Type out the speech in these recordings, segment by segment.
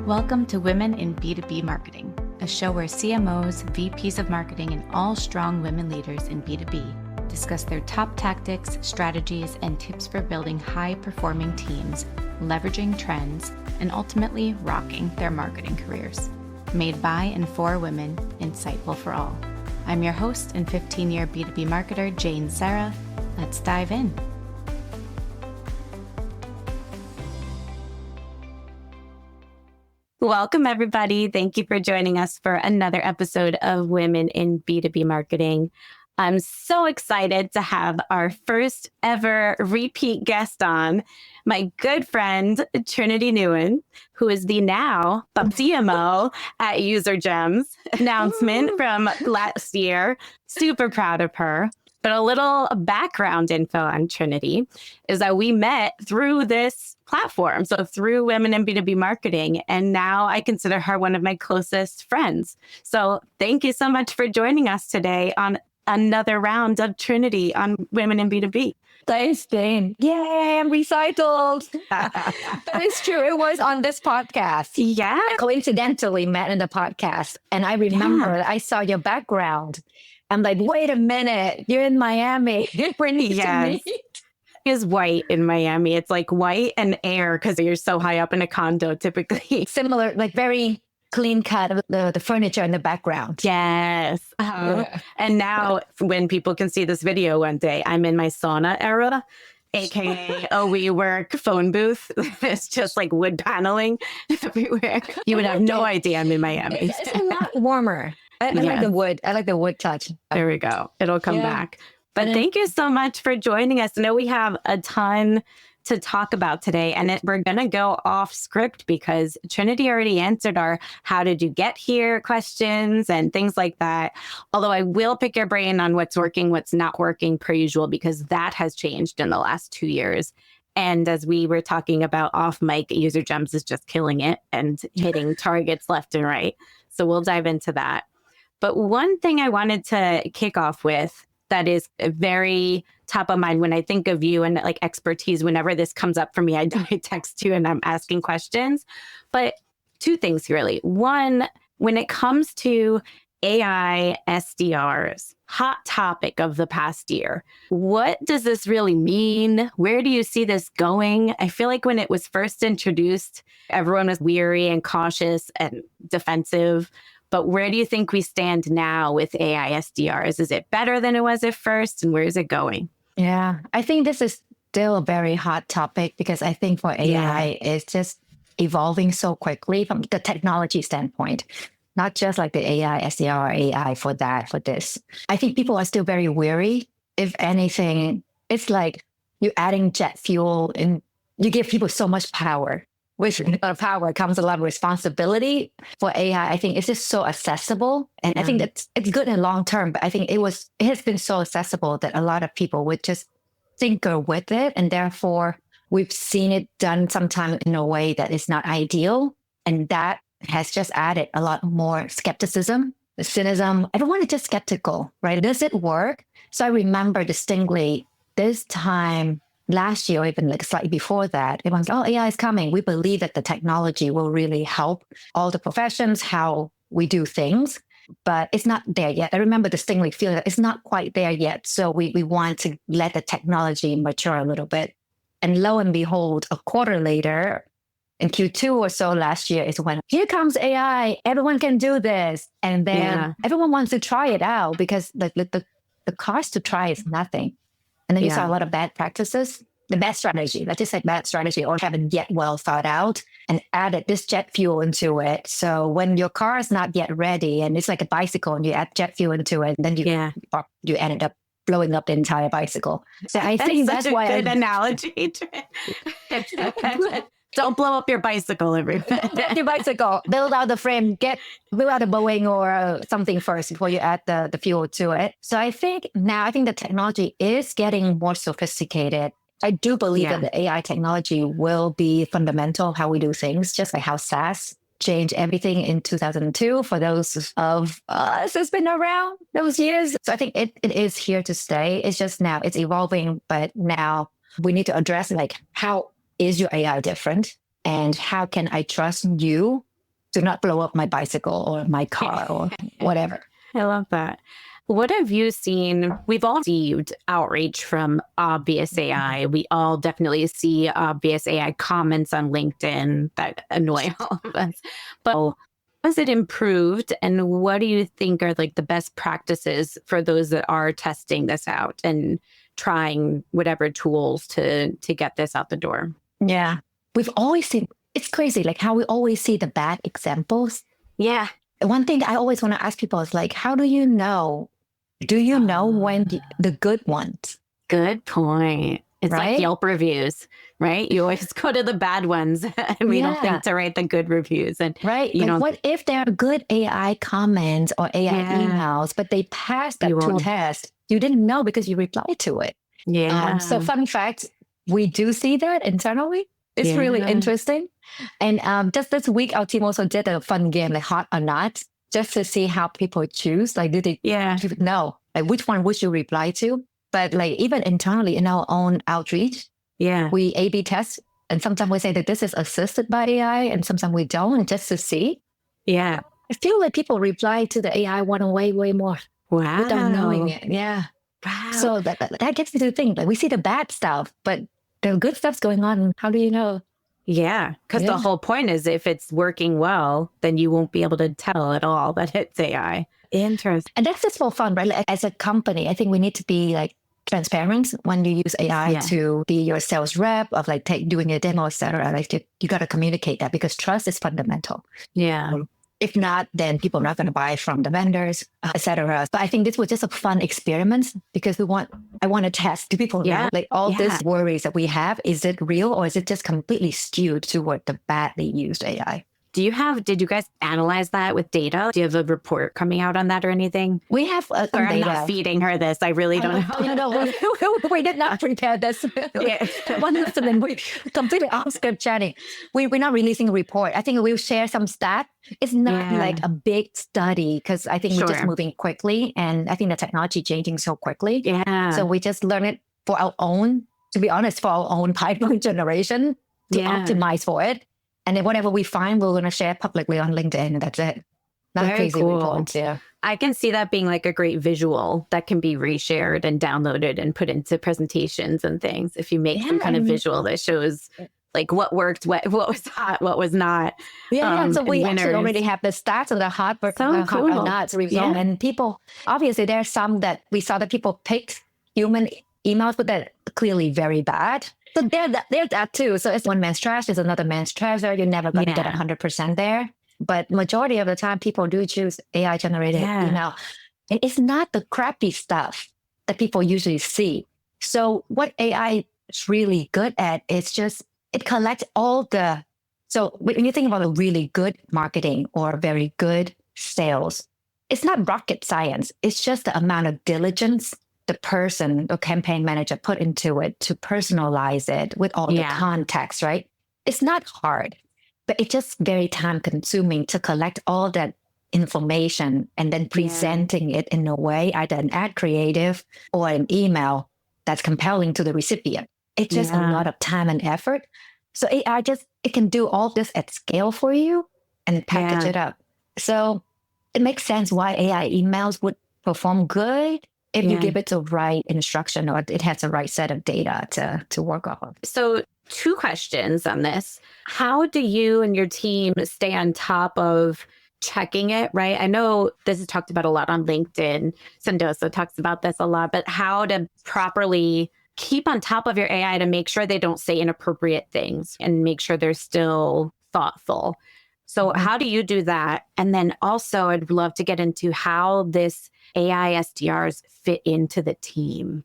Welcome to Women in B2B Marketing, a show where CMOs, VPs of marketing, and all strong women leaders in B2B discuss their top tactics, strategies, and tips for building high-performing teams, leveraging trends, and ultimately rocking their marketing careers. Made by and for women, insightful for all. I'm your host and 15-year B2B marketer, Jane Serra. Let's dive in. Welcome, everybody. Thank you for joining us for another episode of Women in B2B Marketing. I'm so excited to have our first ever repeat guest on, my good friend, Trinity Nguyen, who is the now CMO at UserGems. Announcement from last year. Super proud of her. But a little background info on Trinity is that we met through this platform, so through Women in B2B Marketing, and now I consider her one of my closest friends. So thank you so much for joining us today on another round of Trinity on Women in B2B. Thanks, Jane. Yay, I'm recycled. That is true. It was on this podcast. Yeah. I coincidentally met in the podcast. And I remember I saw your background. I'm like, wait a minute, you're in Miami. We're next to meet. Is white in Miami. It's like white and air because you're so high up in a condo typically. Similar, like very clean cut of the furniture in the background. Yes. And now when people can see this video one day, I'm in my sauna era, AKA a WeWork phone booth. It's just like wood paneling everywhere. You would have no idea I'm in Miami. It's a lot warmer. I like the wood. I like the wood touch. There we go. It'll come back. But thank you so much for joining us. I know we have a ton to talk about today, and we're going to go off script because Trinity already answered our how did you get here questions and things like that. Although I will pick your brain on what's working, what's not working per usual, because that has changed in the last 2 years. And as we were talking about off mic, UserGems is just killing it and hitting targets left and right. So we'll dive into that. But one thing I wanted to kick off with that is very top of mind when I think of you and like expertise, whenever this comes up for me, I text you and I'm asking questions. But two things really. One, when it comes to AI SDRs, hot topic of the past year. What does this really mean? Where do you see this going? I feel like when it was first introduced, everyone was weary and cautious and defensive. But where do you think we stand now with AI SDRs? Is it better than it was at first? And where is it going? Yeah, I think this is still a very hot topic because I think for AI, it's just evolving so quickly from the technology standpoint, not just like the AI SDR or AI for this. I think people are still very weary. If anything, it's like you're adding jet fuel and you give people so much power. With a lot of power comes a lot of responsibility. For AI, I think it's just so accessible. And I think that it's good in long term, but I think it has been so accessible that a lot of people would just tinker with it. And therefore, we've seen it done sometimes in a way that is not ideal. And that has just added a lot more skepticism, cynicism. Everyone is just skeptical, right? Does it work? So I remember distinctly this time last year, or even like slightly before that, everyone's like, oh, AI is coming. We believe that the technology will really help all the professions, how we do things, but it's not there yet. I remember distinctly feeling that it's not quite there yet. So we want to let the technology mature a little bit. And lo and behold, a quarter later, in Q2 or so last year is when, here comes AI, everyone can do this. And then everyone wants to try it out because the cost to try is nothing. And then you saw a lot of bad practices, the bad strategy, let's just say bad strategy, or haven't yet well thought out and added this jet fuel into it. So when your car is not yet ready and it's like a bicycle and you add jet fuel into it, then you ended up blowing up the entire bicycle. So I think that's why good analogy. Don't blow up your bicycle, everybody. Your bicycle, build out the frame, build out a Boeing or something first before you add the fuel to it. So I think the technology is getting more sophisticated. I do believe that the AI technology will be fundamental how we do things, just like how SaaS changed everything in 2002 for those of us that's been around those years. So I think it is here to stay. It's just now it's evolving, but now we need to address like how is your AI different? And how can I trust you do not blow up my bicycle or my car or whatever. I love that. What have you seen? We've all received outreach from obvious AI. We all definitely see obvious AI comments on LinkedIn that annoy all of us. But how has it improved? And what do you think are like the best practices for those that are testing this out and trying whatever tools to get this out the door? Yeah. We've always seen, it's crazy, like how we always see the bad examples. Yeah. One thing I always want to ask people is like, how do you know? Do you know when the good ones? Good point. It's Right? like Yelp reviews, right? You always go to the bad ones and we don't think to write the good reviews. And Right. you Like know, what if there are good AI comments or AI emails, but they passed that tool test? You didn't know because you replied to it. So fun fact, we do see that internally. It's really interesting. And just this week, our team also did a fun game, like hot or not, just to see how people choose. Like, do they know? Like, which one would you reply to? But like, even internally in our own outreach, we A/B test. And sometimes we say that this is assisted by AI, and sometimes we don't, just to see. Yeah. I feel like people reply to the AI one way more without knowing it. Yeah. Wow. So that gets me to think, like we see the bad stuff, but the good stuff's going on. How do you know? Yeah. Because the whole point is if it's working well, then you won't be able to tell at all that it's AI. Interesting. And that's just for fun, right? Like, as a company, I think we need to be like transparent when you use AI to be your sales rep of like doing a demo, etc. Like you got to communicate that because trust is fundamental. Yeah. If not, then people are not going to buy from the vendors, etc. But I think this was just a fun experiment because I want to test. Do people know, like all these worries that we have, is it real or is it just completely skewed toward the badly used AI? Did you guys analyze that with data? Do you have a report coming out on that or anything? We have some data. I'm not feeding her this. I really don't know. No, we did not prepare this. One of them, we completely off script chatting. We're not releasing a report. I think we'll share some stat. It's not like a big study because I think we're just moving quickly. And I think the technology changing so quickly. Yeah. So we just learn it for our own, to be honest, for our own pipeline generation to optimize for it. And then whatever we find, we're going to share publicly on LinkedIn. And that's it. Not very crazy cool. reports. Yeah. I can see that being like a great visual that can be reshared and downloaded and put into presentations and things. If you make some kind of visual that shows like what worked, what was hot, what was not. So we actually already have the stats of the hot or not result. And people, obviously there are some that we saw that people picked human emails, but they're clearly very bad. So there's that too. So it's one man's trash is another man's treasure. You're never going to get 100% there. But majority of the time, people do choose AI generated email. And it's not the crappy stuff that people usually see. So what AI is really good at is just, it collects all the, so when you think about a really good marketing or very good sales, it's not rocket science. It's just the amount of diligence the person, the campaign manager put into it to personalize it with all the context, right? It's not hard, but it's just very time consuming to collect all that information and then presenting it in a way, either an ad creative or an email that's compelling to the recipient. It's just a lot of time and effort. So AI it can do all this at scale for you and package it up. So it makes sense why AI emails would perform good if you give it the right instruction or it has the right set of data to work off of. So 2 questions on this. How do you and your team stay on top of checking it, right? I know this is talked about a lot on LinkedIn. Sendoso talks about this a lot, but how to properly keep on top of your AI to make sure they don't say inappropriate things and make sure they're still thoughtful. So how do you do that? And then also I'd love to get into how this AI SDRs fit into the team.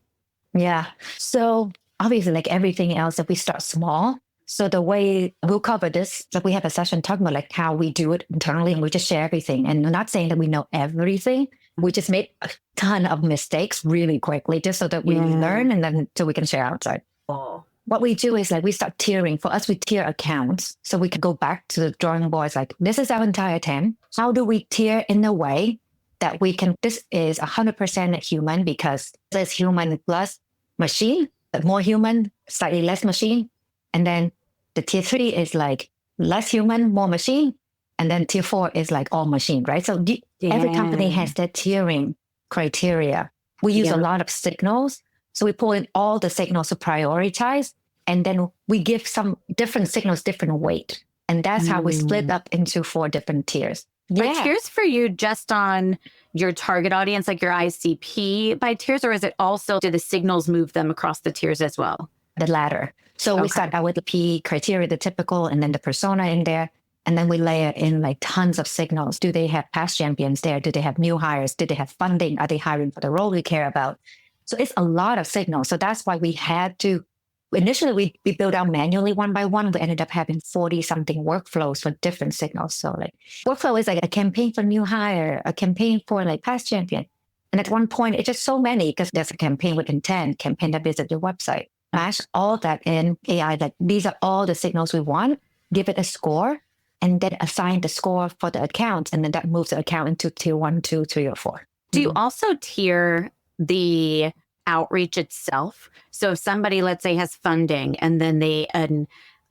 Yeah. So obviously, like everything else, that we start small. So the way we'll cover this, like we have a session talking about like how we do it internally and we just share everything. And we're not saying that we know everything. We just made a ton of mistakes really quickly just so that we learn and then so we can share outside. What we do is like we start tiering. For us, we tier accounts. So we can go back to the drawing boards like, this is our entire team. How do we tier in a way that we can, this is 100% human because there's human plus machine, but more human, slightly less machine. And then the tier 3 is like less human, more machine. And then tier 4 is like all machine, right? So every company has their tiering criteria. We use a lot of signals. So we pull in all the signals to prioritize, and then we give some different signals different weight. And that's how we split up into 4 different tiers. Are tiers for you just on your target audience, like your ICP by tiers, or is it also, do the signals move them across the tiers as well? The latter. So we start out with the P criteria, the typical, and then the persona in there. And then we layer in like tons of signals. Do they have past champions there? Do they have new hires? Do they have funding? Are they hiring for the role we care about? So it's a lot of signals. So that's why we had to, initially we built out manually one by one. We ended up having 40 something workflows for different signals. So like workflow is like a campaign for new hire, a campaign for like past champion. And at one point, it's just so many because there's a campaign with intent, campaign that visit your website. Mash all that in AI, like these are all the signals we want, give it a score, and then assign the score for the account. And then that moves the account into tier 1, 2, 3, or 4. Do you also tier the outreach itself? So if somebody, let's say, has funding and then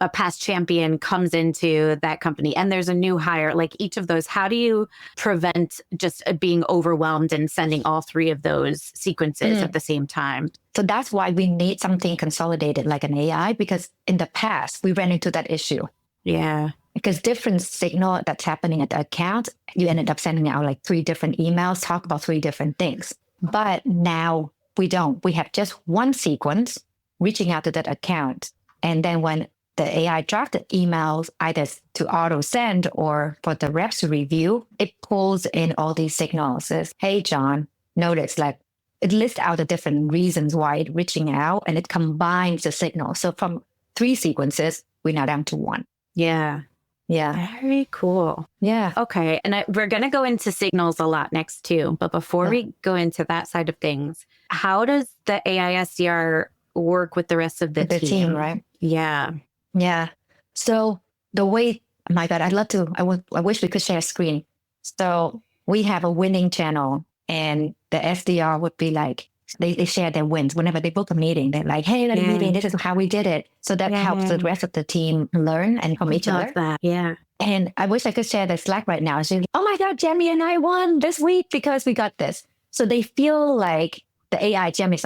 a past champion comes into that company and there's a new hire, like each of those, how do you prevent just being overwhelmed and sending all 3 of those sequences at the same time? So that's why we need something consolidated like an AI, because in the past, we ran into that issue. Yeah. Because different signal that's happening at the account, you ended up sending out like 3 different emails, talk about 3 different things. But now we don't. We have just one sequence reaching out to that account. And then when the AI drafted emails, either to auto send or for the reps to review, it pulls in all these signals. Says, hey, John, notice like it lists out the different reasons why it's reaching out, and it combines the signal. So from 3 sequences, we're now down to 1. Yeah. Yeah. Very cool. Yeah. Okay. And we're going to go into signals a lot next too. But before we go into that side of things, how does the AI SDR work with the rest of the team? Right? Yeah. Yeah. So the way, oh my God, I wish we could share a screen. So we have a winning channel, and the SDR would be like, they share their wins. Whenever they book a meeting, they're like, hey, let a meeting. This is how we did it. So that helps the rest of the team learn and from each other. That. Yeah. And I wish I could share the Slack right now. So, oh my God, Jamie and I won this week because we got this. So they feel like the AI, Jamie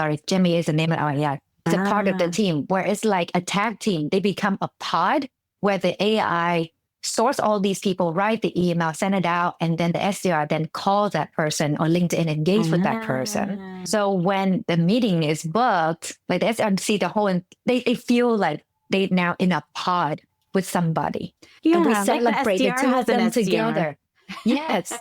is the name of our AI. It's a part of the team where it's like a tag team. They become a pod where the AI source all these people, write the email, send it out, and then the SDR then calls that person or LinkedIn engage with that person. So when the meeting is booked, like the SDR see the whole, they feel like they're now in a pod with somebody. Yeah, and we celebrate like the 2 of them together. Yes.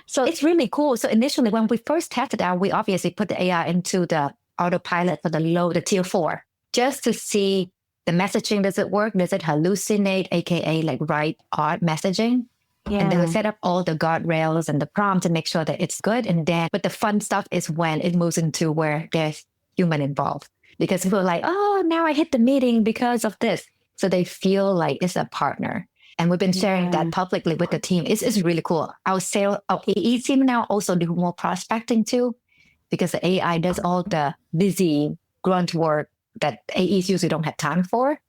So it's really cool. So initially, when we first tested out, we obviously put the AI into the autopilot for the tier 4, just to see the messaging. Does it work? Does it hallucinate, aka like write odd messaging? Yeah. And then we set up all the guardrails and the prompt to make sure that it's good. And then, but the fun stuff is when it moves into where there's human involved, because people are like, oh, now I hit the meeting because of this. So they feel like it's a partner. And we've been sharing that publicly with the team. It's really cool. Our AE team now also do more prospecting too, because the AI does all the busy grunt work that AEs usually don't have time for.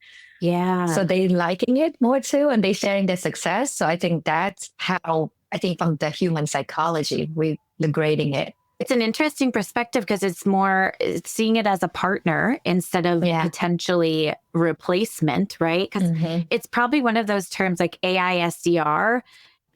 Yeah. So they liking it more too, and they sharing their success. So I think that's how, I think from the human psychology, we're grading it. It's an interesting perspective because it's seeing it as a partner instead of potentially replacement, right? Because it's probably one of those terms like AI SDR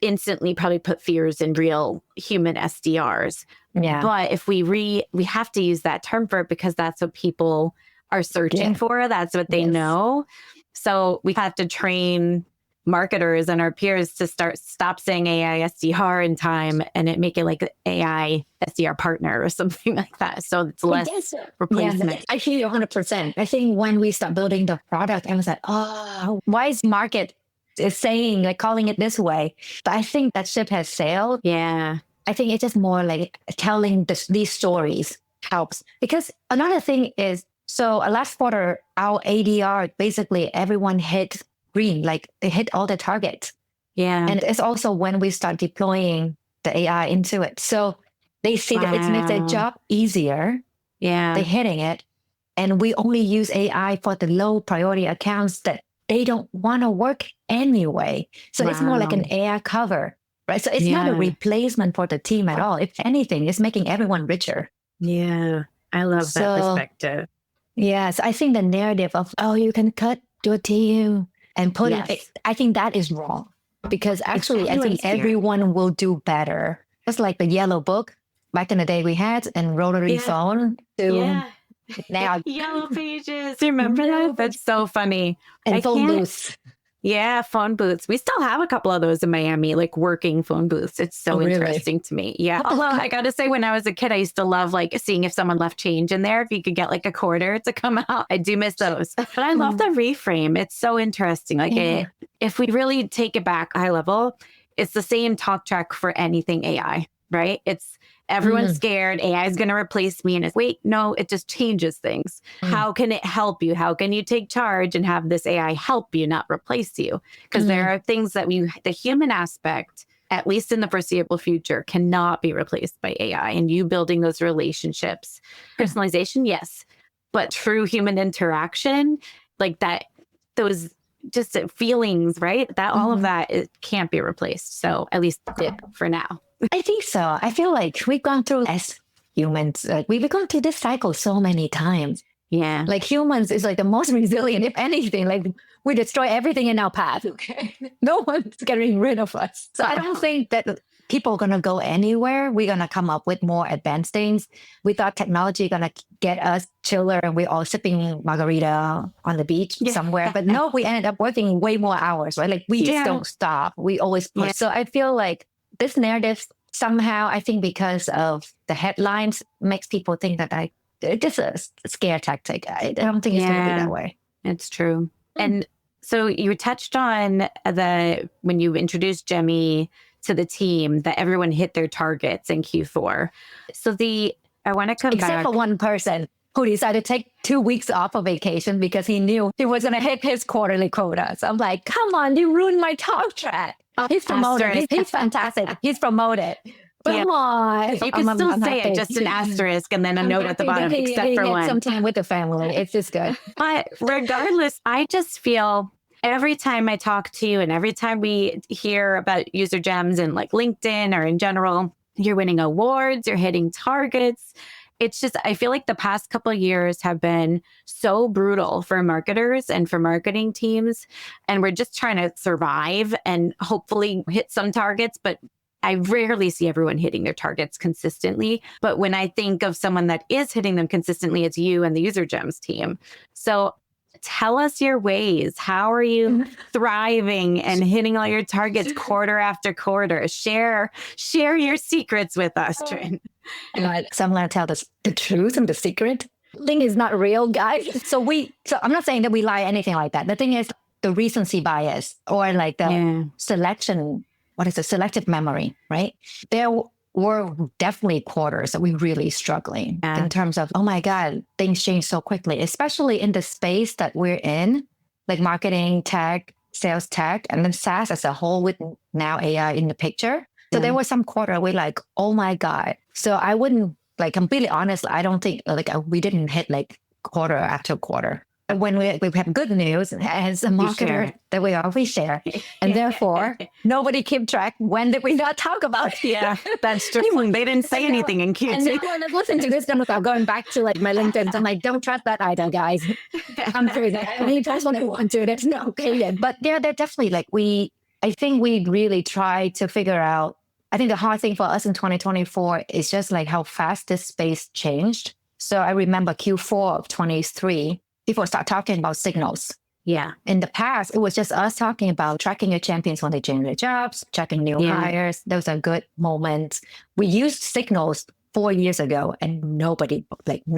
instantly probably put fears in real human SDRs. Yeah. But if we have to use that term for it because that's what people are searching for. That's what they know. So we have to train marketers and our peers to stop saying AI SDR in time and make it like AI SDR partner or something like that. So it's less replacement. Yeah, I hear you 100%. I think when we start building the product, I was like, oh, why is market is saying, like calling it this way? But I think that ship has sailed. Yeah. I think it's just more like telling these stories helps. Because another thing is, so last quarter, our ADR, basically everyone hit green, like they hit all the targets. Yeah. And it's also when we start deploying the AI into it. So they see that it makes their job easier. Yeah. They're hitting it. And we only use AI for the low priority accounts that they don't want to work anyway. So it's more like an AI cover, right? So it's not a replacement for the team at all. If anything, it's making everyone richer. Yeah, I love that perspective. Yes, I think the narrative of, oh, you can cut your team and put it, I think that is wrong. Because actually, I think everyone will do better. Just like the yellow book back in the day we had and rotary phone to now. Yellow pages. Remember that? That's so funny. And phone booths. Yeah, phone booths. We still have a couple of those in Miami, like working phone booths. It's so interesting to me. Yeah. Although I got to say, when I was a kid, I used to love like seeing if someone left change in there, if you could get like a quarter to come out. I do miss those. But I love the reframe. It's so interesting. Like if we really take it back high level, it's the same talk track for anything AI, right? It's everyone's scared. AI is going to replace me. And it's, wait, no, it just changes things. How can it help you? How can you take charge and have this AI help you, not replace you? Because there are things that the human aspect, at least in the foreseeable future, cannot be replaced by AI. And you building those relationships, personalization, yes, but true human interaction, like that, those just feelings, right? That all of that, it can't be replaced. So at least for now. I think so. I feel like we've gone through as humans, we've gone through this cycle so many times. Yeah. Like humans is like the most resilient, if anything, like we destroy everything in our path. Okay. No one's getting rid of us. So I don't think that people are going to go anywhere. We're going to come up with more advanced things. We thought technology going to get us chiller and we're all sipping margarita on the beach somewhere. But no, we ended up working way more hours, right? Like we just don't stop. We always push. So I feel like this narrative somehow, I think because of the headlines, makes people think that it's a scare tactic. I don't think it's going to be that way. It's true. And so you touched on when you introduced Jemmy to the team, that everyone hit their targets in Q4. So I want to come back. Except for one person who decided to take 2 weeks off of vacation because he knew he was going to hit his quarterly quota. So I'm like, come on, you ruined my talk track. He's promoted. He's fantastic. He's promoted. Come on. You can still say it, just an asterisk and then a note at the bottom, except for one. Some time with the family. It's just good. But regardless, I just feel every time I talk to you and every time we hear about UserGems and like LinkedIn or in general, you're winning awards, you're hitting targets. It's just, I feel like the past couple of years have been so brutal for marketers and for marketing teams. And we're just trying to survive and hopefully hit some targets. But I rarely see everyone hitting their targets consistently. But when I think of someone that is hitting them consistently, it's you and the UserGems team. So tell us your ways. How are you thriving and hitting all your targets quarter after quarter? Share your secrets with us, Trin. So I'm going to tell the truth and the secret. Thing is not real, guys. So I'm not saying that we lie, anything like that. The thing is the recency bias or like the selection. What is the selective memory, right? There were definitely quarters that we really struggling in terms of, oh my God, things change so quickly, especially in the space that we're in, like marketing, tech, sales tech, and then SaaS as a whole with now AI in the picture. So there was some quarter we're like, oh my God. So I wouldn't, like, completely honest, I don't think like we didn't hit like quarter after quarter. When we have good news as a marketer that we share. And therefore, nobody keep track. When did we not talk about it? Yeah, that's true. They didn't say anything in Q2. And everyone listening to this, I'm going back to like my LinkedIn. I'm like, don't trust that either, guys. I'm through that. I mean, that's what I want to. That's not okay yet. But they're definitely like I think we really try to figure out. I think the hard thing for us in 2024 is just like how fast this space changed. So I remember Q4 of 23, people start talking about signals. Yeah. In the past, it was just us talking about tracking your champions when they change their jobs, checking new hires. Those are good moments. We used signals 4 years ago and no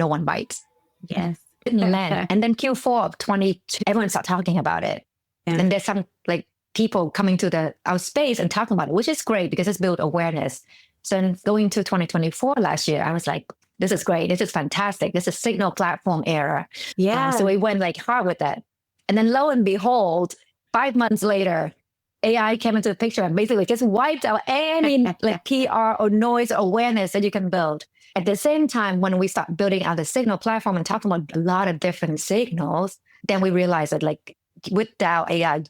one bites. Yes. Didn't land. And then Q4 of 22, everyone started talking about it. Yeah. And there's some like people coming to our space and talking about it, which is great because it's built awareness. So going to 2024 last year, I was like, this is great. This is fantastic. This is signal platform era. Yeah. So we went like hard with that. And then lo and behold, 5 months later, AI came into the picture and basically just wiped out any like PR or noise awareness that you can build. At the same time, when we start building out the signal platform and talking about a lot of different signals, then we realized that like without AI,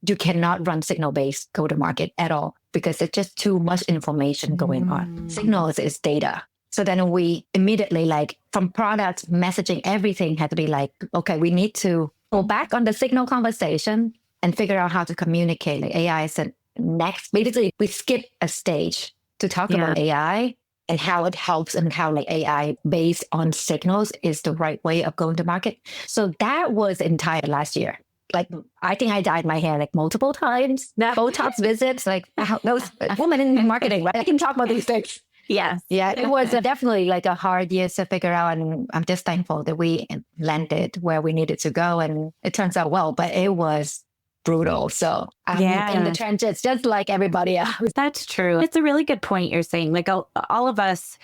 you cannot run signal-based go-to-market at all because it's just too much information going on. Signals is data. So then we immediately, like from product messaging, everything had to be like, okay, we need to go back on the signal conversation and figure out how to communicate. Like AI is the next, basically we skip a stage to talk about AI and how it helps and how like AI based on signals is the right way of going to market. So that was entire last year. Like, I think I dyed my hair like multiple times. Botox visits, like those women in marketing, right? I can talk about these things. Yes. Yeah, it was definitely like a hard year to figure out. And I'm just thankful that we landed where we needed to go. And it turns out well, but it was brutal. So I'm in the trenches, just like everybody else. That's true. It's a really good point you're saying. Like all of us,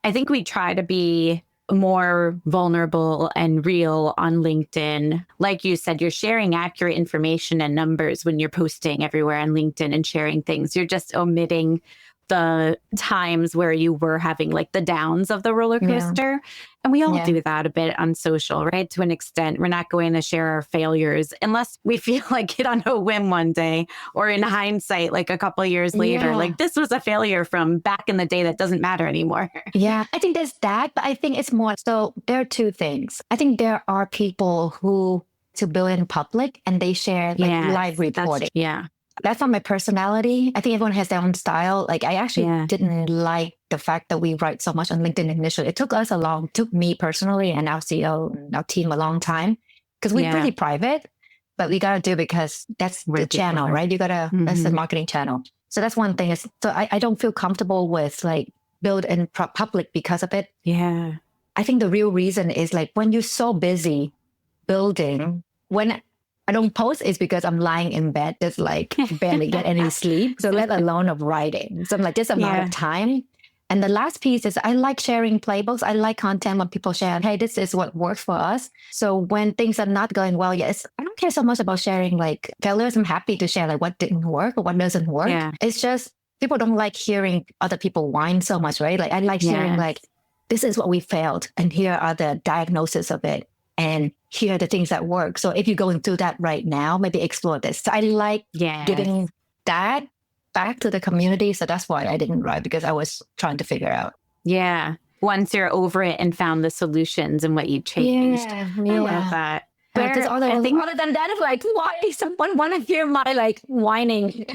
I think we try to be more vulnerable and real on LinkedIn. Like you said, you're sharing accurate information and numbers when you're posting everywhere on LinkedIn and sharing things. You're just omitting the times where you were having like the downs of the roller coaster. Yeah. And we all do that a bit on social, right? To an extent, we're not going to share our failures unless we feel like it on a whim one day or in hindsight, like a couple of years later, like this was a failure from back in the day that doesn't matter anymore. Yeah, I think there's that, but I think it's more, so there are two things. I think there are people who to build in public and they share like live reporting. That's not my personality. I think everyone has their own style. Like I actually didn't like the fact that we write so much on LinkedIn initially. It took me personally and our CEO and our team a long time because we're pretty private, but we got to do it because that's the channel, right? You got to, that's the marketing channel. So that's one thing. So I don't feel comfortable with like build in public because of it. Yeah. I think the real reason is like when you're so busy building, when I don't post is because I'm lying in bed, just like barely get any sleep. So let alone of writing. So I'm like this amount of time. And the last piece is I like sharing playbooks. I like content when people share, hey, this is what works for us. So when things are not going well, I don't care so much about sharing like failures. I'm happy to share like what didn't work or what doesn't work. Yeah. It's just people don't like hearing other people whine so much, right? Like I like sharing like, this is what we failed and here are the diagnoses of it. And here are the things that work. So if you're going through that right now, maybe explore this. So I like giving that back to the community. So that's why I didn't write, because I was trying to figure out. Yeah. Once you're over it and found the solutions and what you changed. I love that. Other than that, it's like, why someone want to hear my like whining?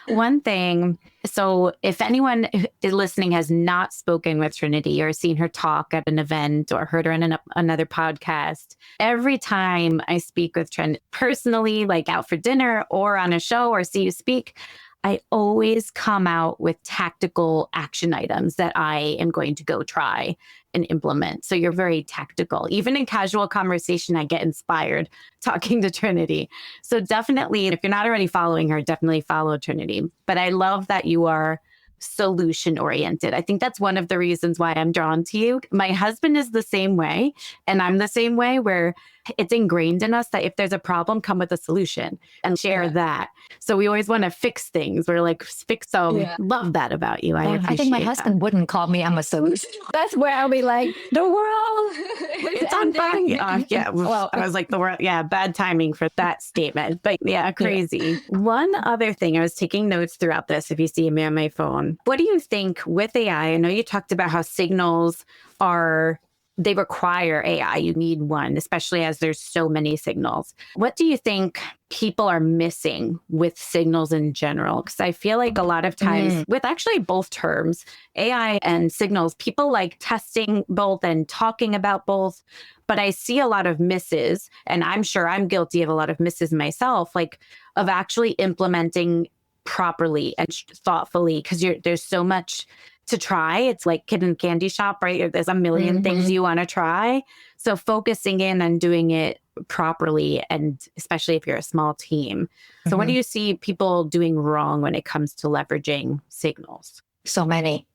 One thing. So if anyone is listening has not spoken with Trinity or seen her talk at an event or heard her in another podcast, every time I speak with Trinity personally, like out for dinner or on a show or see you speak, I always come out with tactical action items that I am going to go try and implement. So you're very tactical. Even in casual conversation, I get inspired talking to Trinity. So definitely, if you're not already following her, definitely follow Trinity. But I love that you are solution oriented. I think that's one of the reasons why I'm drawn to you. My husband is the same way, and I'm the same way, where it's ingrained in us that if there's a problem, come with a solution and share that. So we always want to fix things. We're like, fix them. Love that about you. I think my husband wouldn't call me I'm a solution. That's where I'll be like, the world, it's on fire. Well, I was like, the world. Yeah, bad timing for that statement. But crazy. One other thing, I was taking notes throughout this, if you see me on my phone. What do you think with AI? I know you talked about how signals they require AI. You need one, especially as there's so many signals. What do you think people are missing with signals in general? Because I feel like a lot of times with actually both terms, AI and signals, people like testing both and talking about both. But I see a lot of misses, and I'm sure I'm guilty of a lot of misses myself, like of actually implementing properly and thoughtfully, because there's so much to try. It's like kid in candy shop, right? There's a million things you want to try. So focusing in on doing it properly, and especially if you're a small team. So what do you see people doing wrong when it comes to leveraging signals? So many.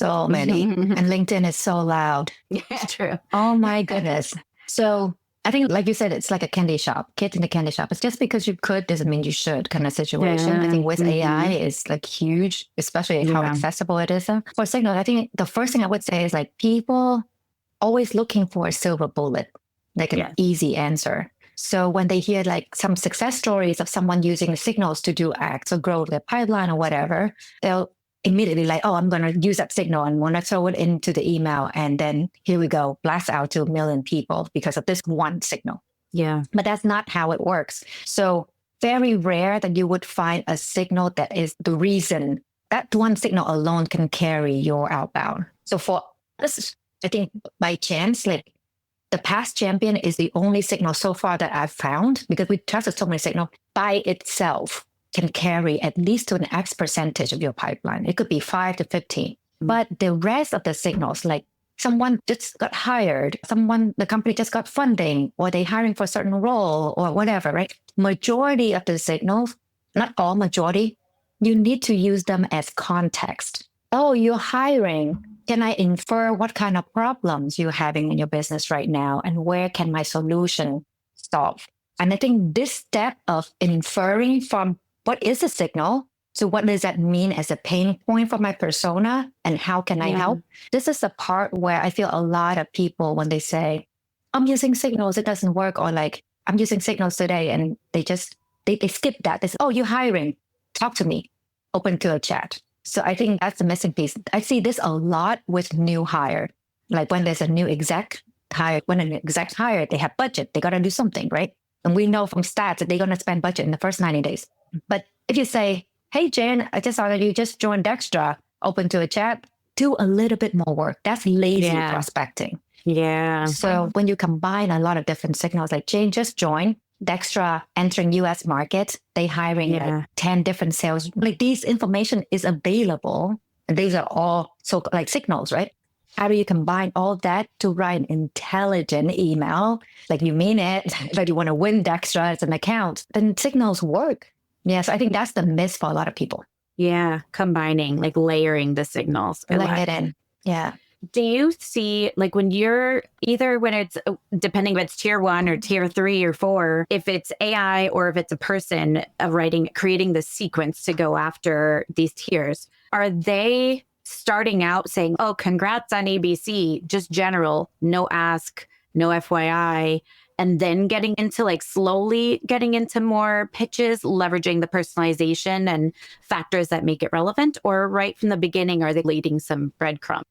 And LinkedIn is so loud. Yeah, true. Oh my goodness. So I think, like you said, it's like a candy shop, kid in the candy shop. It's just because you could doesn't mean you should kind of situation. I think with AI is like huge, especially how accessible it is. For signals, I think the first thing I would say is like people always looking for a silver bullet, like an easy answer. So when they hear like some success stories of someone using signals to do X or grow their pipeline or whatever, they'll immediately like, oh, I'm going to use that signal and want to throw it into the email. And then here we go, blast out to 1 million people because of this one signal. Yeah. But that's not how it works. So very rare that you would find a signal that is the reason. That one signal alone can carry your outbound. So for this, I think by chance, like the past champion is the only signal so far that I've found, because we tested so many signals, by itself can carry at least to an X percentage of your pipeline. It could be 5 to 15. But the rest of the signals, like someone just got hired, the company just got funding, or they hiring for a certain role or whatever, right? Majority of the signals, not all, majority, you need to use them as context. Oh, you're hiring. Can I infer what kind of problems you're having in your business right now? And where can my solution solve? And I think this step of inferring from what is a signal, so what does that mean as a pain point for my persona, and how can I help? This is the part where I feel a lot of people, when they say, I'm using signals, it doesn't work, or like, I'm using signals today, and they skip that. They say, oh, you're hiring. Talk to me. Open to a chat. So I think that's the missing piece. I see this a lot with new hire. Like when there's a new exec hire, they have budget. They got to do something, right? And we know from stats that they're going to spend budget in the first 90 days. But if you say, hey, Jane, I just saw that you just joined Dextra, open to a chat, do a little bit more work. That's lazy prospecting. Yeah. So when you combine a lot of different signals, like Jane just joined Dextra, entering US market, they hiring like 10 different sales. Like these information is available. And these are all so like signals, right? How do you combine all that to write an intelligent email? Like you mean it, like you want to win Dextra as an account, then signals work. Yeah, so I think that's the miss for a lot of people. Yeah, combining, like layering the signals. Layering it in. Yeah. Do you see, like when it's, depending if it's tier 1 or tier 3 or 4, if it's AI or if it's a person creating the sequence to go after these tiers, are they starting out saying, oh, congrats on ABC, just general, no ask, no FYI, and then getting into slowly getting into more pitches, leveraging the personalization and factors that make it relevant? Or right from the beginning, are they leading some breadcrumbs?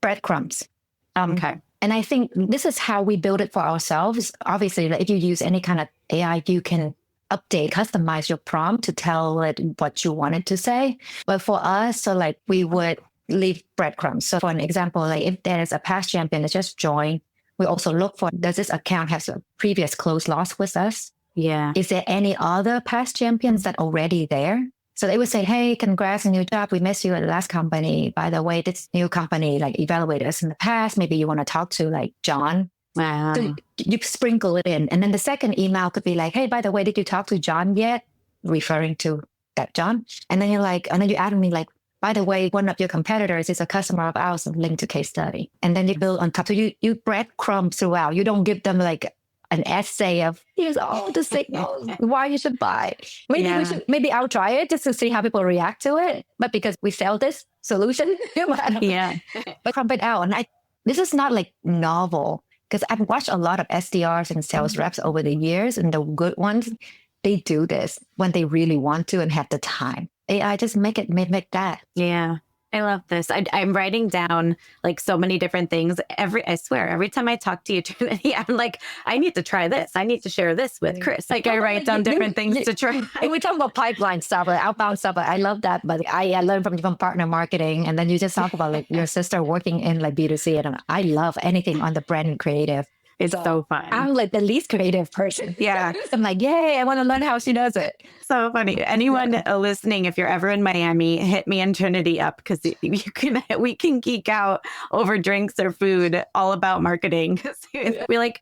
Breadcrumbs. Okay. And I think this is how we build it for ourselves. Obviously, if you use any kind of AI, you can customize your prompt to tell it what you want it to say. But for us, so we would leave breadcrumbs. So for an example, if there's a past champion that just joined, we also look for, does this account have a previous close loss with us? Yeah. Is there any other past champions that already there? So they would say, hey, congrats on your job. We missed you at the last company. By the way, this new company evaluated us in the past. Maybe you want to talk to John. Wow. So you sprinkle it in. And then the second email could be hey, by the way, did you talk to John yet? Referring to that John. And then and then you add me by the way, one of your competitors is a customer of ours, linked to case study. And then you build on top. So you breadcrumb throughout. You don't give them an essay of here's all the signals why you should buy. Maybe I'll try it just to see how people react to it. But because we sell this solution, but crumb it out. And this is not novel, because I've watched a lot of SDRs and sales reps over the years, and the good ones, they do this when they really want to and have the time. AI just make that. Yeah. I love this. I'm writing down so many different things. I swear, every time I talk to you, Trinity, I'm I need to try this. I need to share this with Chris. I write down different things to try. We talk about pipeline stuff, outbound stuff. I love that. But I learned from partner marketing. And then you just talk about your sister working in B2C. And I love anything on the brand and creative. It's so fun. I'm the least creative person. Yeah. I'm yay, I want to learn how she does it. So funny. Anyone listening, if you're ever in Miami, hit me and Trinity up, because we can geek out over drinks or food all about marketing.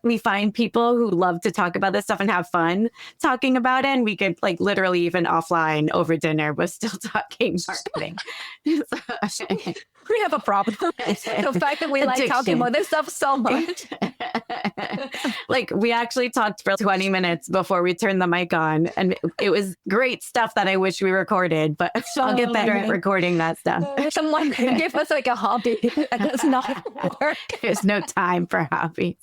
We find people who love to talk about this stuff and have fun talking about it. And we could literally even offline over dinner, we're still talking marketing. We have a problem. The fact that we talking about this stuff so much. We actually talked for 20 minutes before we turned the mic on, and it was great stuff that I wish we recorded, but I'll get better at recording that stuff. Someone give us a hobby. That does not work. There's no time for hobbies.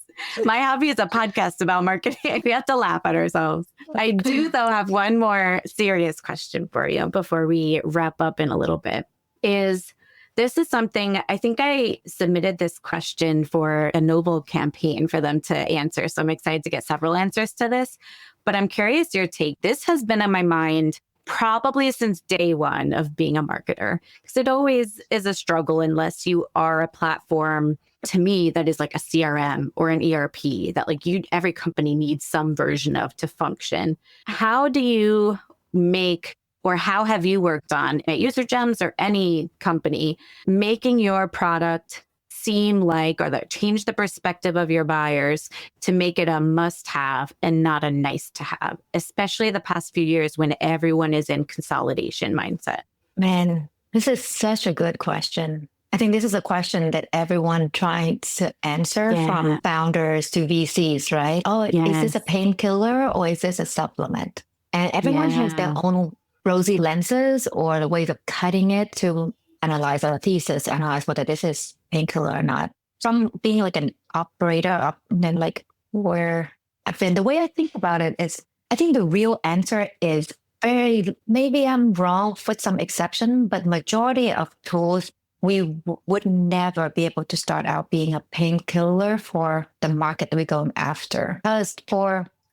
My hobby is a podcast about marketing. We have to laugh at ourselves. I do, though, have one more serious question for you before we wrap up in a little bit. This is something, I think I submitted this question for a Noble campaign for them to answer. So I'm excited to get several answers to this. But I'm curious your take. This has been on my mind probably since day one of being a marketer, because it always is a struggle unless you are a platform, to me, that is like a CRM or an ERP that like every company needs some version of to function. How do you make, or how have you worked on at UserGems or any company, making your product seem like, or that change the perspective of your buyers to make it a must-have and not a nice-to-have, especially the past few years when everyone is in consolidation mindset? Man, this is such a good question. I think this is a question that everyone tries to answer, from founders to VCs, right? Oh, is this a painkiller or is this a supplement? And everyone has their own rosy lenses or the ways of cutting it to analyze a thesis, analyze whether this is painkiller or not. From being like an operator, and then like where I've been, the way I think about it is, I think the real answer is maybe I'm wrong with some exception, but majority of tools, we would never be able to start out being a painkiller for the market that we're going after. Because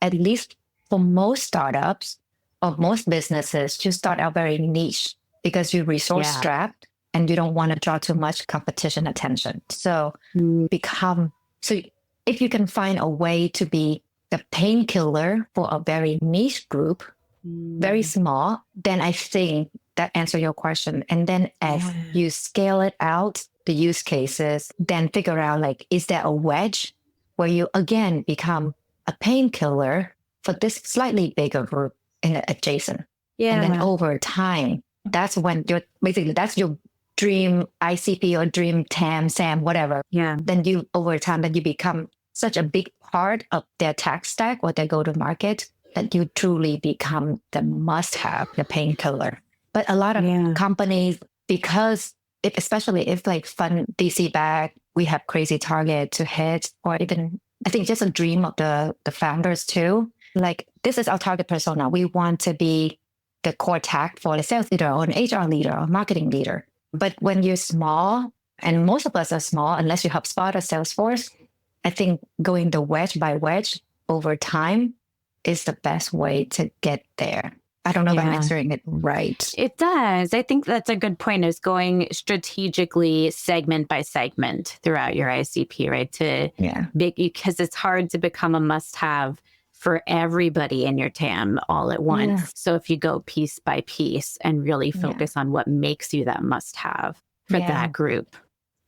at least for most startups or most businesses, you start out very niche because you're resource strapped and you don't want to draw too much competition attention. So if you can find a way to be the painkiller for a very niche group, very small, then I think that answers your question. And then as you scale it out, the use cases, then figure out like, is there a wedge where you again become a painkiller for this slightly bigger group in the adjacent? And then over time, that's when that's your dream ICP or dream TAM, SAM, whatever. Then over time, then you become such a big part of their tech stack or their go-to-market that you truly become the must-have, the painkiller. But a lot of companies, because especially if like fund VC back, we have crazy target to hit, or even I think just a dream of the founders too. Like, this is our target persona. We want to be the core tech for the sales leader or an HR leader or marketing leader. But when you're small, and most of us are small, unless you HubSpot or Salesforce, I think going the wedge by wedge over time is the best way to get there. I don't know if I'm answering it right. It does. I think that's a good point, is going strategically segment by segment throughout your ICP, right? Because it's hard to become a must-have for everybody in your TAM all at once. So if you go piece by piece and really focus on what makes you that must-have for that group,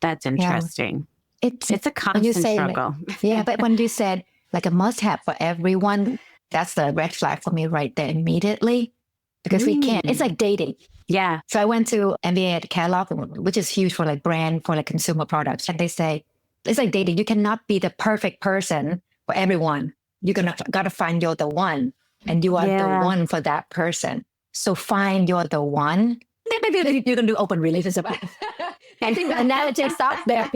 that's interesting. It's a constant struggle. But when you said like a must-have for everyone, that's the red flag for me right there immediately, because we can't. It's like dating. So I went to MBA at Catalog, which is huge for like brand, for like consumer products. And they say, it's like dating. You cannot be the perfect person for everyone. You're gotta find you're the one, and you are the one for that person. So find you're the one. Then maybe you can do open relationship. I think the analogy stops there.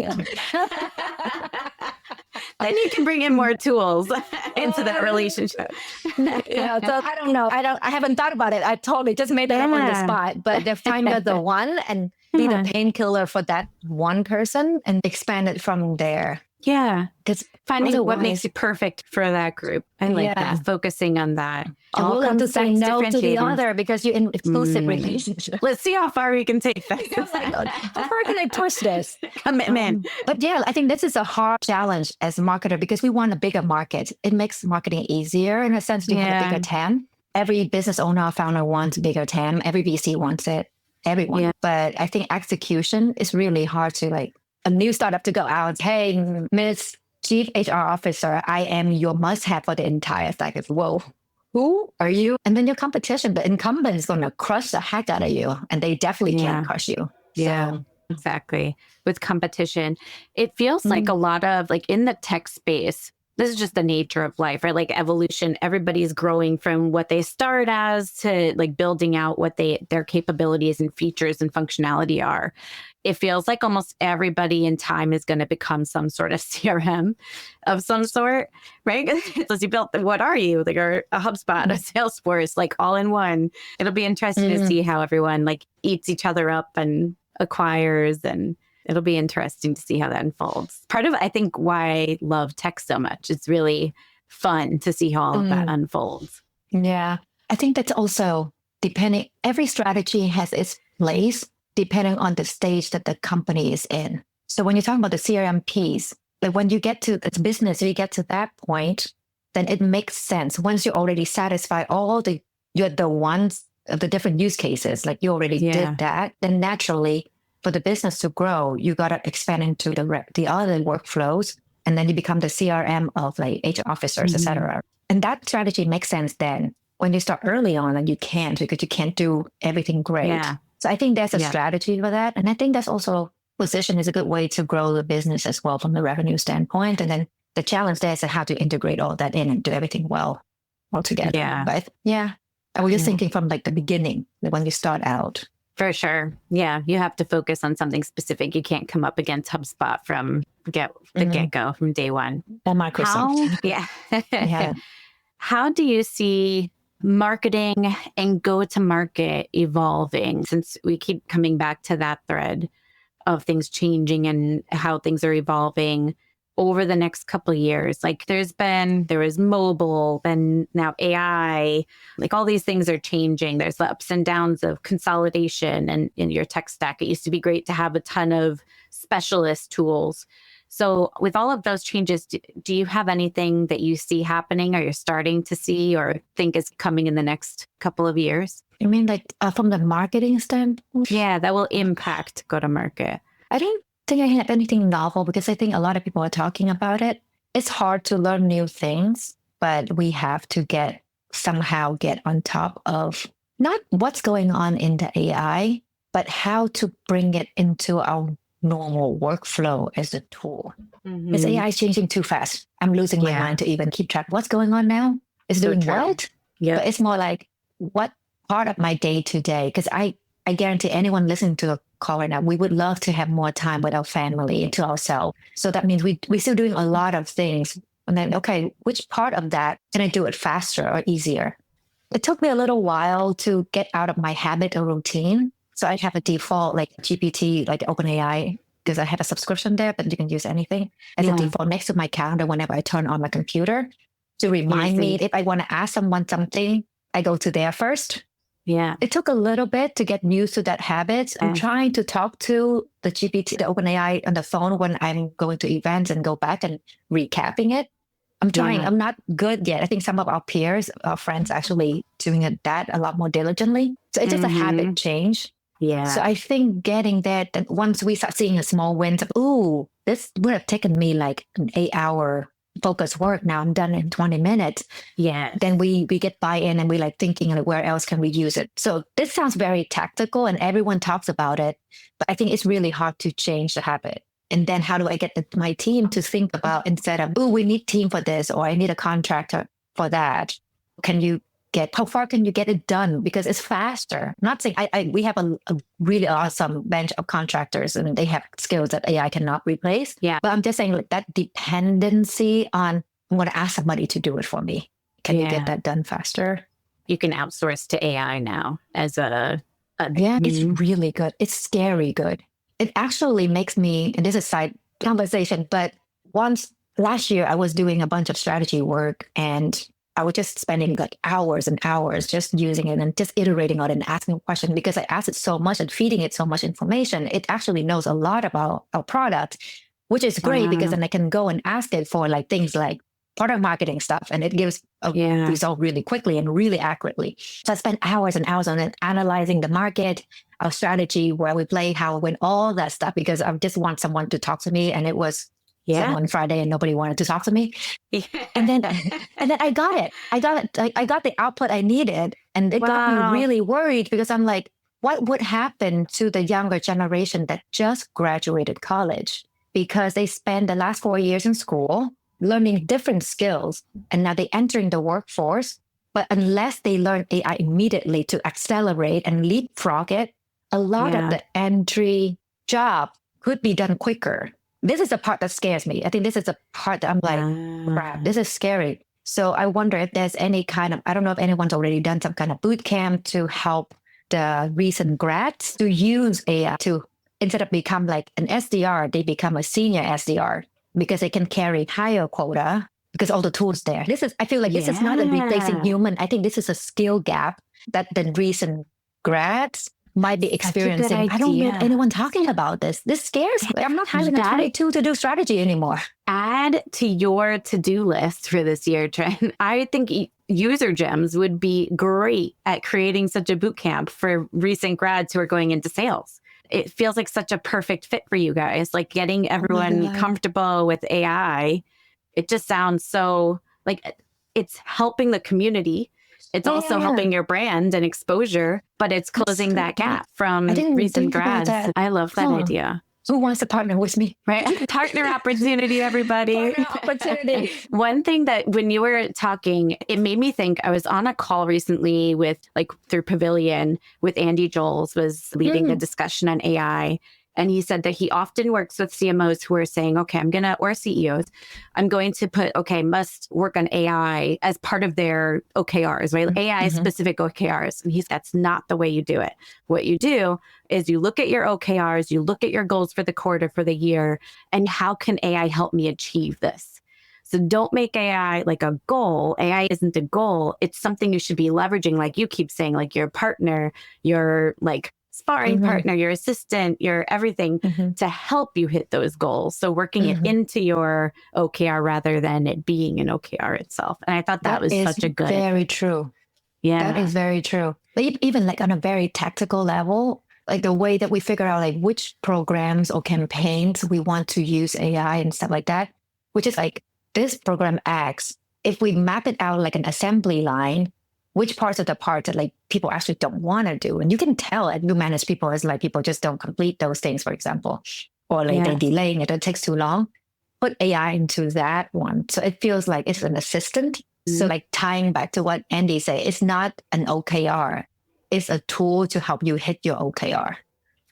Then you can bring in more tools into that relationship. So I don't know. I haven't thought about it. I totally just made that up on the spot. But they find you're the one and be the painkiller for that one person and expand it from there. Because finding what makes you perfect for that group. I like that. Focusing on that. And we'll have to say no to the other because you're in exclusive relationship. Let's see how far we can take that. How far can I push this? Commitment. But I think this is a hard challenge as a marketer because we want a bigger market. It makes marketing easier in a sense to have a bigger TAM. Every business owner or founder wants a bigger TAM. Every VC wants it. Everyone. But I think execution is really hard to like a new startup to go out. Hey, Miss Chief HR Officer, I am your must-have for the entire stack. Whoa, who are you? And then your competition, the incumbent is going to crush the heck out of you. And they definitely can't crush you. So. Exactly. With competition, it feels like a lot of like in the tech space, this is just the nature of life, right? Like evolution, everybody's growing from what they start as to like building out what their capabilities and features and functionality are. it feels like almost everybody in time is going to become some sort of CRM of some sort, right? As you built, what are you? Like a HubSpot, a Salesforce, like all in one. It'll be interesting to see how everyone like eats each other up and acquires, and it'll be interesting to see how that unfolds. Part of, I think, why I love tech so much. It's really fun to see how all of that unfolds. Yeah. I think that's also depending, every strategy has its place depending on the stage that the company is in. So when you're talking about the CRM piece, like when you get to its business, you get to that point, then it makes sense. Once you already satisfy you're the ones of the different use cases, like you already did that, then naturally for the business to grow, you got to expand into the other workflows. And then you become the CRM of like HR officers, et cetera. And that strategy makes sense then. When you start early on, and you can't, because you can't do everything great. Yeah. So I think there's a strategy for that. And I think that's also, position is a good way to grow the business as well from the revenue standpoint. And then the challenge there is how to integrate all that in and do everything well together. Yeah. But I was just thinking from like the beginning, when you start out. For sure. Yeah. You have to focus on something specific. You can't come up against HubSpot from the get-go, from day one. And Microsoft. How do you see marketing and go-to-market evolving, since we keep coming back to that thread of things changing and how things are evolving over the next couple of years? Like there was mobile, then now AI, like all these things are changing. There's the ups and downs of consolidation and in your tech stack. It used to be great to have a ton of specialist tools. So with all of those changes, do you have anything that you see happening, or you're starting to see, or think is coming in the next couple of years? You mean like from the marketing standpoint? Yeah, that will impact go-to-market. I don't think I have anything novel, because I think a lot of people are talking about it. It's hard to learn new things, but we have to somehow get on top of not what's going on in the AI, but how to bring it into our normal workflow as a tool. Because AI is changing too fast. I'm losing my mind to even keep track of what's going on now. It's doing what? Yeah. But it's more like, what part of my day to day? Because I guarantee anyone listening to the call right now, we would love to have more time with our family and to ourselves. So that means we're still doing a lot of things. And then, okay, which part of that can I do it faster or easier? It took me a little while to get out of my habit or routine. So I have a default like GPT, like OpenAI, because I have a subscription there, but you can use anything as a default next to my calendar whenever I turn on my computer to remind me if I want to ask someone something, I go to there first. Yeah. It took a little bit to get used to that habit. I'm trying to talk to the GPT, the OpenAI on the phone when I'm going to events and go back and recapping it. I'm trying. I'm not good yet. I think some of our peers, our friends actually doing that a lot more diligently. So it's just a habit change. Yeah. So I think getting that once we start seeing a small wins of, ooh, this would have taken me like an 8-hour focused work. Now I'm done in 20 minutes. Yeah. Then we get buy-in and we like thinking like, where else can we use it? So this sounds very tactical and everyone talks about it, but I think it's really hard to change the habit. And then how do I get my team to think about, instead of, oh, we need team for this, or I need a contractor for that. How far can you get it done? Because it's faster. I'm not saying we have a really awesome bench of contractors and they have skills that AI cannot replace. Yeah. But I'm just saying like that dependency on, I'm going to ask somebody to do it for me. Can you get that done faster? You can outsource to AI now as it's really good. It's scary good. It actually makes me, and this is a side conversation, but last year I was doing a bunch of strategy work and I was just spending like hours and hours just using it and just iterating on it and asking a question, because I asked it so much and feeding it so much information. It actually knows a lot about our product, which is great because then I can go and ask it for like things like product marketing stuff. And it gives a result really quickly and really accurately. So I spent hours and hours on it, analyzing the market, our strategy, where we play, how we win, all that stuff, because I just want someone to talk to me. And it was on Friday and nobody wanted to talk to me. And then I got it. I got the output I needed. And it got me really worried, because I'm like, what would happen to the younger generation that just graduated college? Because they spend the last 4 years in school learning different skills, and now they're entering the workforce. But unless they learn AI immediately to accelerate and leapfrog it, a lot of the entry job could be done quicker. This is the part that scares me. I think this is the part that I'm like, crap, this is scary. So I wonder if there's any kind of, I don't know if anyone's already done some kind of boot camp to help the recent grads to use AI to, instead of become like an SDR, they become a senior SDR because they can carry higher quota because all the tools there. I feel like this is not a replacing human. I think this is a skill gap that the recent grads might be experiencing. I don't know anyone talking about this. This scares me. I'm not hiring a 22 to do strategy anymore. Add to your to-do list for this year, Trent. I think UserGems would be great at creating such a boot camp for recent grads who are going into sales. It feels like such a perfect fit for you guys, like getting everyone comfortable with AI. It just sounds so like it's helping the community. It's also helping your brand and exposure, but it's closing that gap from recent grads. I love that idea. Who wants to partner with me? Right? Partner opportunity, everybody. Partner opportunity. One thing that when you were talking, it made me think, I was on a call recently with through Pavilion with Andy Joels was leading the discussion on AI. And he said that he often works with CMOs who are saying, okay, or CEOs, I'm going to put, must work on AI as part of their OKRs, right? AI specific OKRs. And that's not the way you do it. What you do is you look at your OKRs, you look at your goals for the quarter, for the year, and how can AI help me achieve this? So don't make AI like a goal. AI isn't a goal. It's something you should be leveraging, like you keep saying, like your partner, your sparring partner, your assistant, your everything to help you hit those goals. So working it into your OKR rather than it being an OKR itself. And I thought that was such a good. Very true. Yeah. That is very true. But even on a very tactical level, the way that we figure out which programs or campaigns we want to use AI and stuff like that, which is this program X, if we map it out like an assembly line, which parts of the parts that people actually don't want to do. And you can tell you manage people as people just don't complete those things, for example, or they're delaying it takes too long. Put AI into that one. So it feels like it's an assistant. So tying back to what Andy said, it's not an OKR. It's a tool to help you hit your OKR.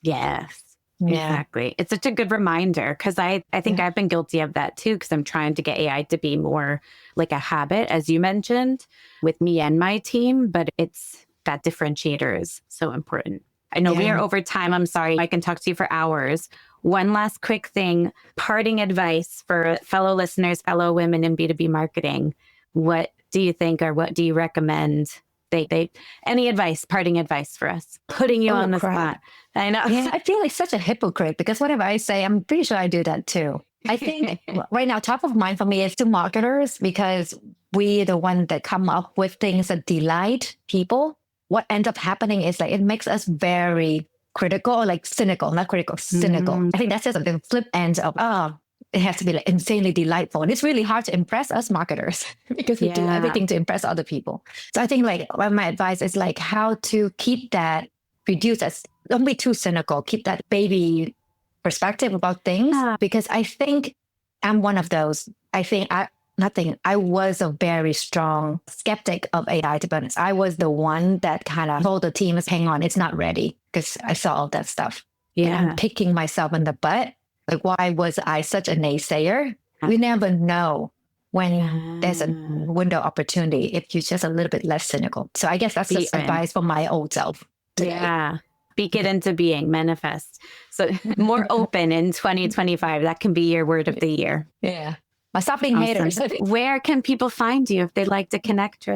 Yes. Yeah. Exactly. It's such a good reminder because I think I've been guilty of that too because I'm trying to get AI to be more like a habit, as you mentioned, with me and my team, but it's that differentiator is so important. I know we are over time. I'm sorry. I can talk to you for hours. One last quick thing, parting advice for fellow listeners, fellow women in B2B marketing. What do you think or what do you recommend? Any advice, parting advice for us, putting you on the spot. I know. Yeah, I feel like such a hypocrite because whatever I say, I'm pretty sure I do that too. I think right now, top of mind for me is to marketers because we're the one that come up with things that delight people. What ends up happening is it makes us very critical or cynical, not critical, cynical. I think that's just the flip end of, it has to be insanely delightful. And it's really hard to impress us marketers because we do everything to impress other people. So I think my advice is how to keep that reduced as, don't be too cynical, keep that baby perspective about things. Because I think I'm one of those. I was a very strong skeptic of AI, to be honest. I was the one that kind of told the team, hang on, it's not ready because I saw all that stuff. Yeah. And I'm kicking myself in the butt. Why was I such a naysayer? We never know when there's a window opportunity if you're just a little bit less cynical. So I guess that's just advice for my old self today. Yeah. Speak it into being, manifest. So more open in 2025. That can be your word of the year. Yeah. Stop being haters. Where can people find you if they'd like to connect?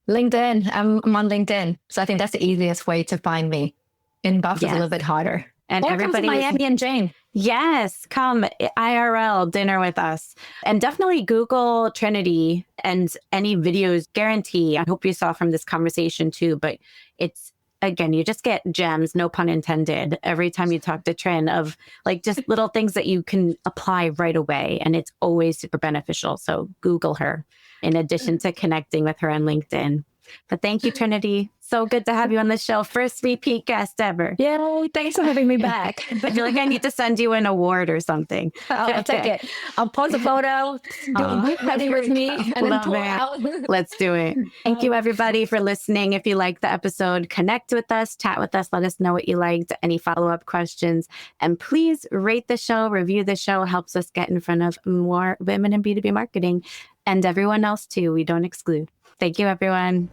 LinkedIn. I'm on LinkedIn. So I think that's the easiest way to find me. Inbox is a little bit harder. And everybody, come to Miami and Jane. Yes, come IRL dinner with us. And definitely Google Trinity and any videos guarantee. I hope you saw from this conversation too, but it's, again, you just get gems, no pun intended, every time you talk to Trin of just little things that you can apply right away. And it's always super beneficial. So Google her in addition to connecting with her on LinkedIn. But thank you, Trinity. So good to have you on the show. First repeat guest ever. Yeah, thanks for having me back. I feel like I need to send you an award or something. I'll take it. I'll post a photo, get ready with me, and then pull out. Let's do it. Thank you, everybody, for listening. If you liked the episode, connect with us, chat with us, let us know what you liked, any follow-up questions, and please rate the show, review the show, helps us get in front of more women in B2B marketing and everyone else too. We don't exclude. Thank you, everyone.